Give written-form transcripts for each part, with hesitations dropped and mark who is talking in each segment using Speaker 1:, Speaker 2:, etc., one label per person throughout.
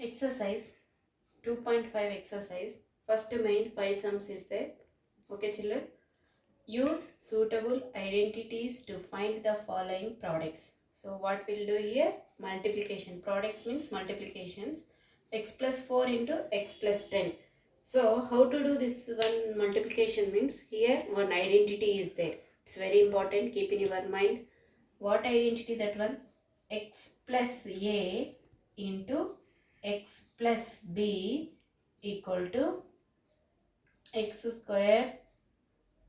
Speaker 1: Exercise 2.5 exercise. First main 5 sums is there. Okay children. Use suitable identities to find the following products. So what we'll do here? Multiplication. Products means multiplications. X plus 4 into x plus 10. So how to do this one multiplication means here one identity is there. It's very important. Keep in your mind. What identity that one? X plus A into x plus b equal to x square.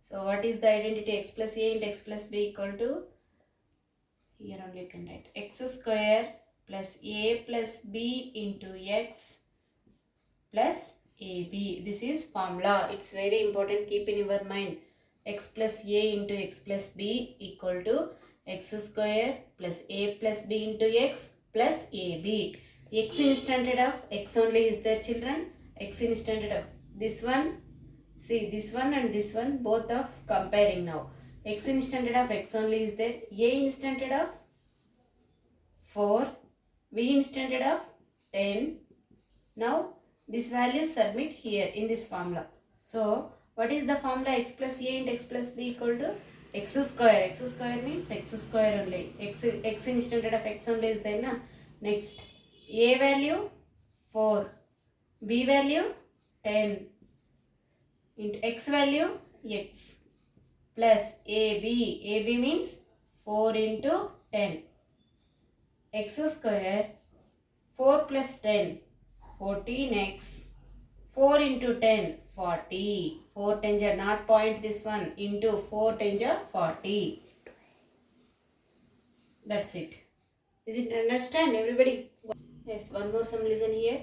Speaker 1: So what is the identity? X plus a into x plus b equal to, here only you can write x square plus a plus b into x plus ab. This is formula. It's very important. Keep in your mind. X plus a into x plus b equal to x square plus a plus b into x plus ab. X instanted of x only is there children. X instanted of this one. See this one and this one both of comparing now. X instanted of x only is there. A instanted of 4. B instanted of 10. Now this value submit here in this formula. So what is the formula? X plus a into x plus b equal to x square. X square means x square only. X instanted of x only is there na. Next a value 4, b value 10 into x value x plus ab. Ab means 4 into 10. X square 4 plus 10 14x 4 into 10 40. 4 tens are not point this one into 4 tens are 40. That's it. Is it understand everybody? Yes, one more sum listen here.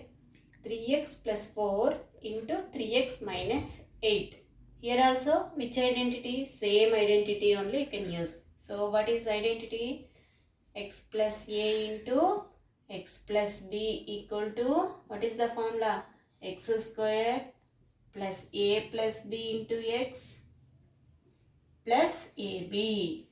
Speaker 1: 3x plus 4 into 3x minus 8. Here also which identity? Same identity only you can use. So what is identity? X plus a into x plus b equal to, what is the formula? X square plus a plus b into x plus ab.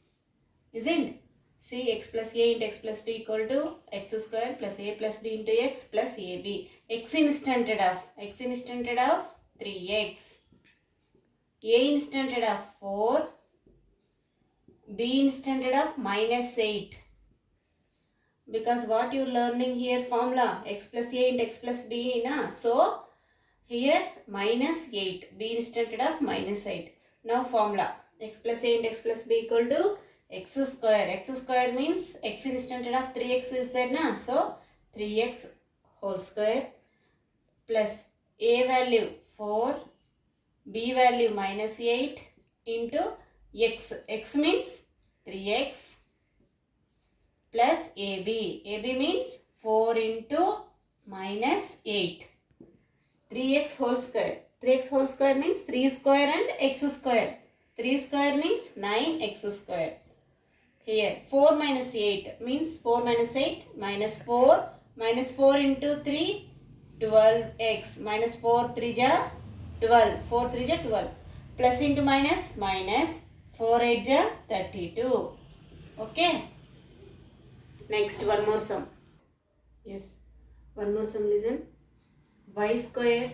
Speaker 1: Isn't? See, x plus a into x plus b equal to x square plus a plus b into x plus ab. X instanted of 3x. A instanted of 4. B instanted of minus 8. Because what you learning here formula x plus a into x plus b na. So here minus 8. B instanted of minus 8. Now formula x plus a into x plus b equal to x square. X square means x instanted of 3x is there na. So 3x whole square plus a value 4, b value minus 8 into x. X means 3x plus AB. AB means 4 into minus 8. 3x whole square. 3x whole square means 3 square and x square. 3 square means 9x square. Here 4 minus 8 means 4 minus 8 minus 4. Minus 4 into 3 12x. Minus 4 3 ja 12. 4 3 ja 12. Plus into minus minus 4 8 ja 32. Okay. Next one more sum. Yes, one more sum listen. Y square,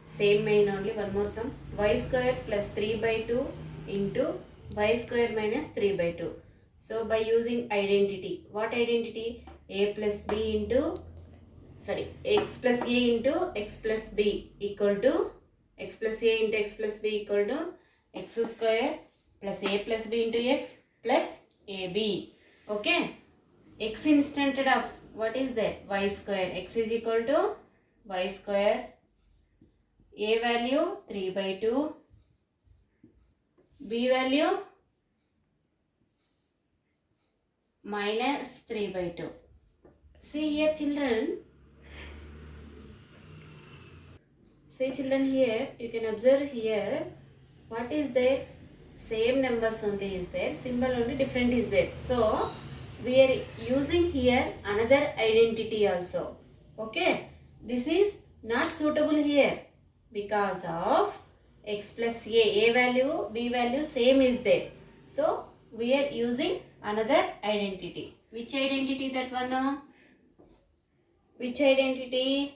Speaker 1: same main only, one more sum. Y square plus 3 by 2 into y square minus 3 by 2. So by using identity, what identity? A plus b into, x plus a into x plus b equal to, x plus a into x plus b equal to x square plus a plus b into x plus ab. Okay. X instanted of, what is that? Y square. X is equal to y square. A value 3 by 2. B value minus 3 by 2. See here children. See children here. You can observe here. What is there? Same numbers only is there. Symbol only different is there. So we are using here another identity also. Okay. This is not suitable here because of x plus a value, b value same is there. So we are using another identity. Which identity that one? Which identity?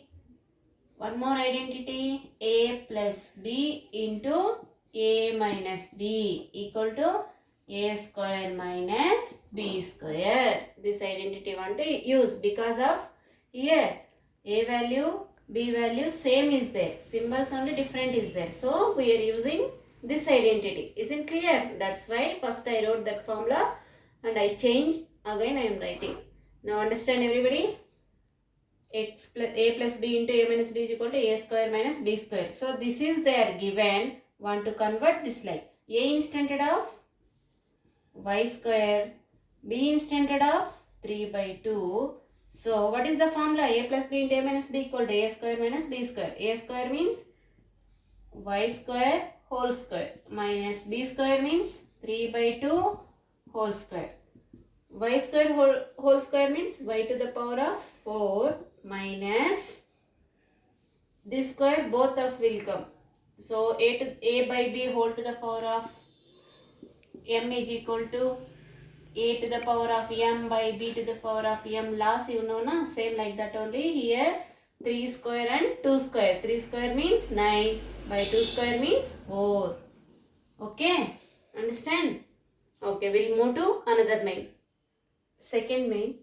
Speaker 1: One more identity, a plus b into a minus b equal to a square minus b square. This identity want to use because of here a value, b value same is there. Symbols only different is there. So we are using this identity. Isn't clear? That's why first I wrote that formula and I change. Again I am writing. Now understand everybody? A plus b into a minus b is equal to a square minus b square. So this is there given. Want to convert this like a instead of y square, b instead of 3 by 2. So what is the formula? A plus b into a minus b equal to a square minus b square. A square means y square whole square minus b square means 3 by 2 whole square. Y square whole square means y to the power of 4 minus this square both of will come. So a by b whole to the power of m is equal to a to the power of m by b to the power of m. Last you know na, same like that only. Here 3 square and 2 square. 3 square means 9 by 2 square means 4. Okay, understand? Okay, we'll move to another main. Second main,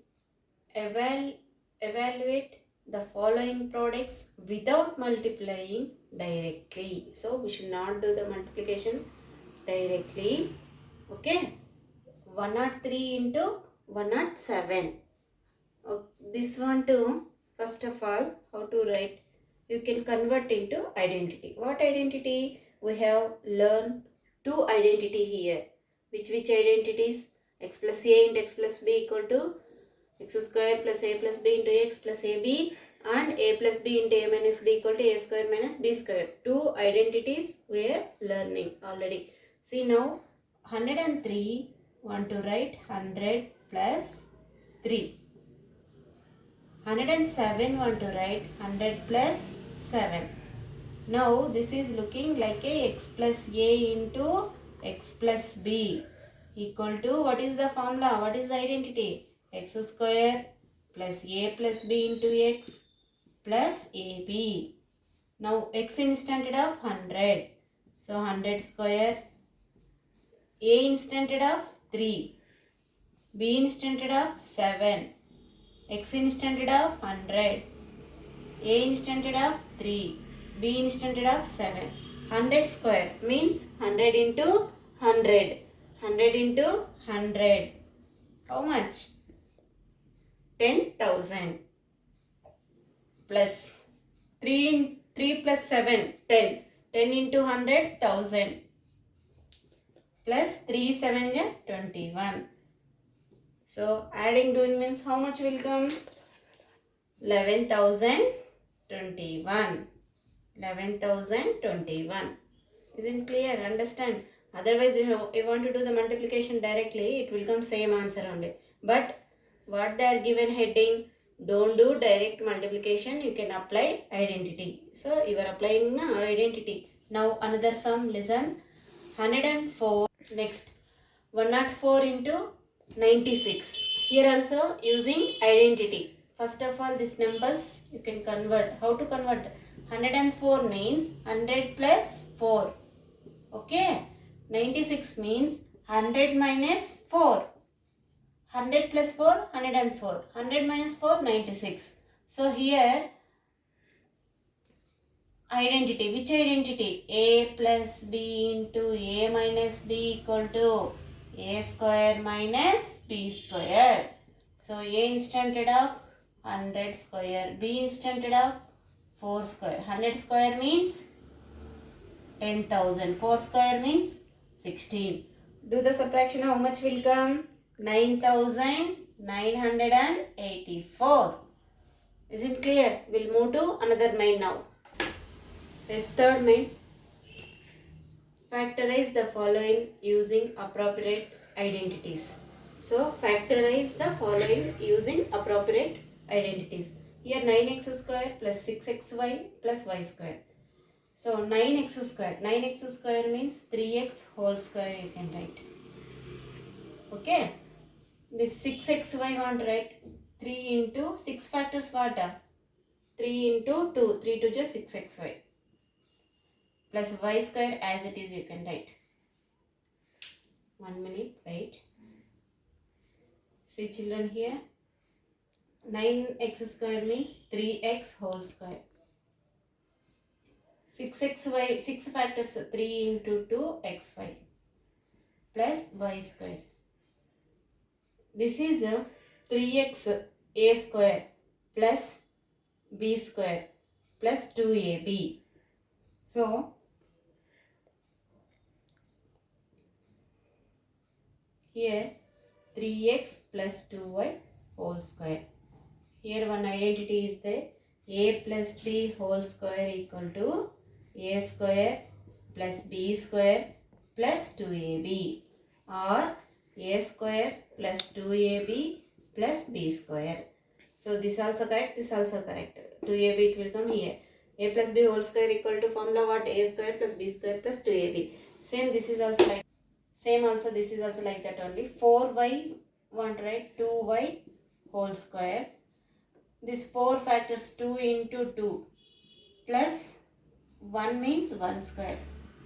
Speaker 1: evaluate the following products without multiplying directly. So we should not do the multiplication directly. Okay, 103 into 107. This one too, first of all, how to write? You can convert into identity. What identity? We have learned two identity here. Which identities? X plus a into x plus b equal to x square plus a plus b into x plus ab and a plus b into a minus b equal to a square minus b square. Two identities we are learning already. See now 103 want to write 100 plus 3. 107 want to write 100 plus 7. Now this is looking like a x plus a into x plus b equal to, what is the formula? What is the identity? X square plus a plus b into x plus ab. Now x instead of 100. So 100 square. A instead of 3. B instead of 7. X instead of 100. A instead of 3. B instead of 7. 100 square means 100 into 100. 100 into 100. How much? 10,000. Plus 3 plus 7, 10. 10 into 100, 1000. Plus 3 7 ja 21. So adding doing means how much will come? 11,021. 11,021. Isn't clear? Understand? Otherwise, if you want to do the multiplication directly, it will come same answer only. But what they are given heading, don't do direct multiplication. You can apply identity. So you are applying identity. Now another sum. Listen. 104. Next. 104 into 96. Here also using identity. First of all, these numbers you can convert. How to convert? 104 means 100 plus 4. Okay. 96 means 100 minus 4. 100 plus 4, 104. 100 minus 4, 96. So here identity. Which identity? A plus b into a minus b equal to a square minus b square. So a instead of 100 square, b instead of 4 square. 100 square means 10,000. 4 square means 16. Do the subtraction. How much will come? 9,984. Is it clear? We'll move to another main now. This third main. Factorize the following using appropriate identities. So factorize the following using appropriate identities. Here 9x square plus 6xy plus y square. So 9x square. 9x square means 3x whole square you can write. Okay. This 6xy want to write 3 into 6 factors what? 3 into 2, 3 to just 6xy plus y square as it is you can write. 1 minute, wait. See children here, 9x square means 3x whole square. 6xy, 6 factors, 3 into 2xy plus y square. This is 3x a square plus b square plus 2ab. So, here 3x plus 2y whole square. Here one identity is there. A plus b whole square equal to a square plus b square plus 2ab, or a square plus 2ab plus b square. So this also correct, this also correct. 2ab it will come here. A plus b whole square equal to formula what? A square plus b square plus 2ab. Same this is also like, same also this is also like that only. 4y want write 2y whole square. This 4 factors 2 into 2 plus 1 means 1 square.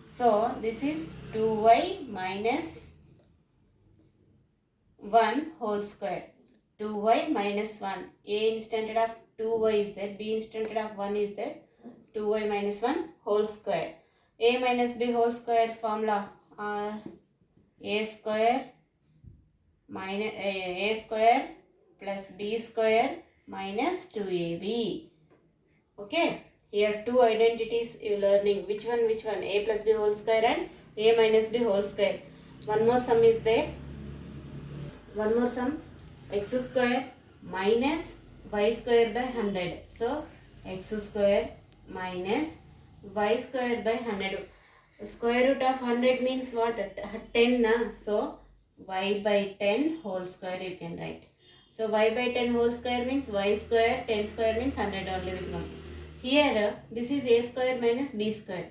Speaker 1: So this is 2y minus 1 whole square. 2y minus 1. A instead of 2y is there. B instead of 1 is there. 2y minus 1 whole square. A minus b whole square formula are a square minus a square plus b square minus 2ab. Okay. Here two identities you learning. Which one? A plus b whole square and a minus b whole square. One more sum is there. One more sum. X square minus y square by 100. So, x square minus y square by 100. Square root of 100 means what? 10 na? So, y by 10 whole square you can write. So, y by 10 whole square means y square, 10 square means 100 only will come. Here, this is a square minus b square.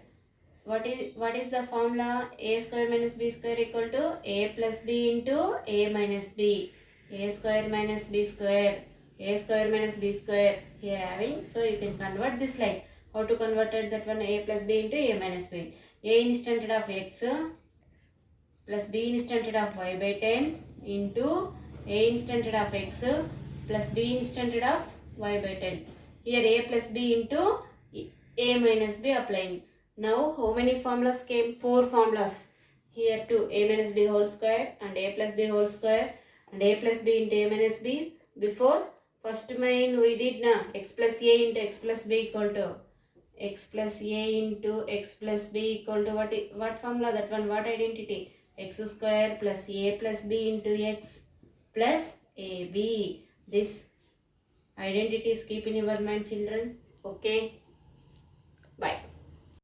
Speaker 1: What is the formula? A square minus b square equal to a plus b into a minus b. A square minus b square. A square minus b square. Here having. So you can convert this like. How to convert it? That one a plus b into a minus b. A instead of x plus b instead of y by 10 into a instead of x plus b instead of y by 10. Here a plus b into a minus b applying. Now how many formulas came? 4 formulas. Here too, a minus b whole square and a plus b whole square and a plus b into a minus b. Before first main we did na, x plus a into x plus b equal to x plus a into x plus b equal to what formula? That one, what identity? X square plus a plus b into x plus ab. This identities keep in your mind children. Okay.